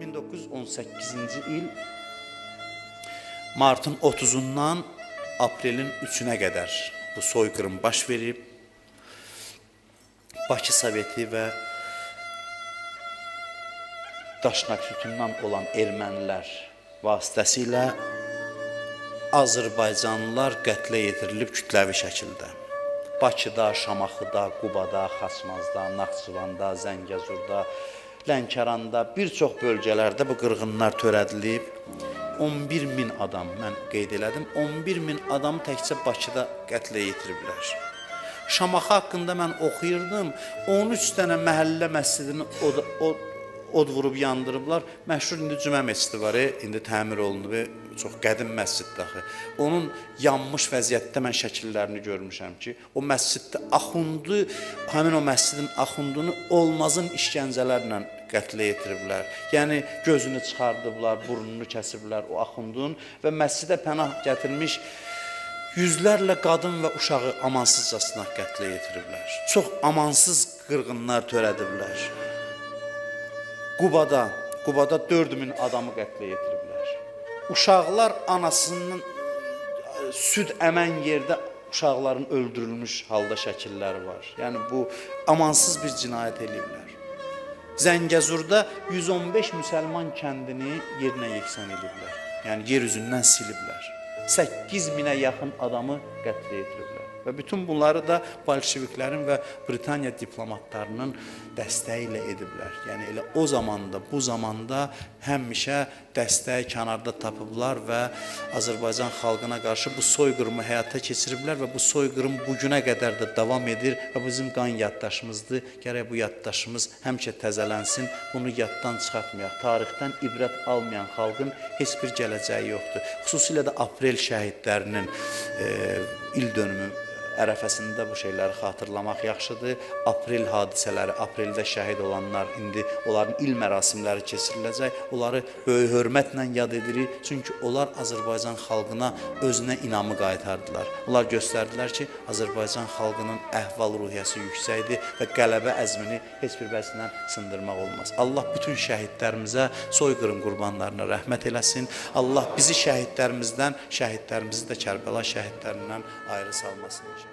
1918-ci il martın 30-undan aprelin 3-nə qədər bu soyqırım baş verib. Bakı Soveti və Daşnak sütundan olan ermənilər vasitəsilə Azərbaycanlılar qətlə yetirilib kütləvi şəkildə. Bakıda, Şamaxıda, Qubada, Xaçmazda, Naxçıvanda, Zəngəzurda, Lənkəranda, bir çox bölgələrdə bu qırğınlar törədilib. 11.000 adam, mən qeyd elədim, 11.000 adam təkcə Bakıda qətlə yetiriblər. Şamaxı haqqında mən oxuyurdum, 13 dənə məhəllə məscidini od vurub yandırıblar. Məşhur indi Cümə məscidi var, indi təmir olunub, çox qədim məsciddir axı. Onun yanmış vəziyyətdə mən şəkillərini görmüşəm ki, o məsciddə axundu, həmin o məscidin axundunu olmazın işgəncələrlə qətlə yetiriblər. Yəni gözünü çıxardıblar, burnunu kəsiblər o axundun və məscidə pənah gətirmiş yüzlərlə qadın və uşağı amansızcasına qətlə yetiriblər. Çox amansız qırğınlar törədiblər. Qubada 4.000 adamı qətlə yetiriblər. Uşaqlar anasının süd əmən yerdə uşaqların öldürülmüş halda şəkilləri var. Yəni bu amansız bir cinayət eləyiblər. Zəngəzurda 115 müsəlman kəndini yerinə yeksan ediblər. Yəni yer üzündən siliblər. 8.000-ə yaxın adamı qətlə yetiriblər. Və bütün bunları da bolşeviklərin və Britaniya diplomatlarının dəstəyi ilə ediblər. Yəni elə o zamanda, bu zamanda həmişə dəstəyi kənarda tapıblar və Azərbaycan xalqına qarşı bu soyqırımı həyata keçiriblər və bu soyqırım bugünə qədər də davam edir və bizim qan yaddaşımızdır. Gərək bu yaddaşımız həmişə təzələnsin, bunu yaddan çıxartmayaq. Tarixdən ibrət almayan xalqın heç bir gələcəyi yoxdur. Xüsusilə də aprel şəhidlərinin il dönümü ərəfəsində bu şeyləri xatırlamaq yaxşıdır. Aprel hadisələri, apreldə şəhid olanlar, indi onların il mərasimləri keçiriləcək. Onları böyük hörmətlə yad edirik. Çünki onlar Azərbaycan xalqına özünə inamı qaytardılar. Onlar göstərdilər ki, Azərbaycan xalqının əhval-ruhiyyəsi yüksəkdir və qələbə əzmini heç bir vəzndən sındırmaq olmaz. Allah bütün şəhidlərimizə, soyqırım qurbanlarına rəhmət eləsin. Allah bizi şəhidlərimizdən, şəhidlərimizi də Kərbəla şəhidlərindən ayrı salmasın.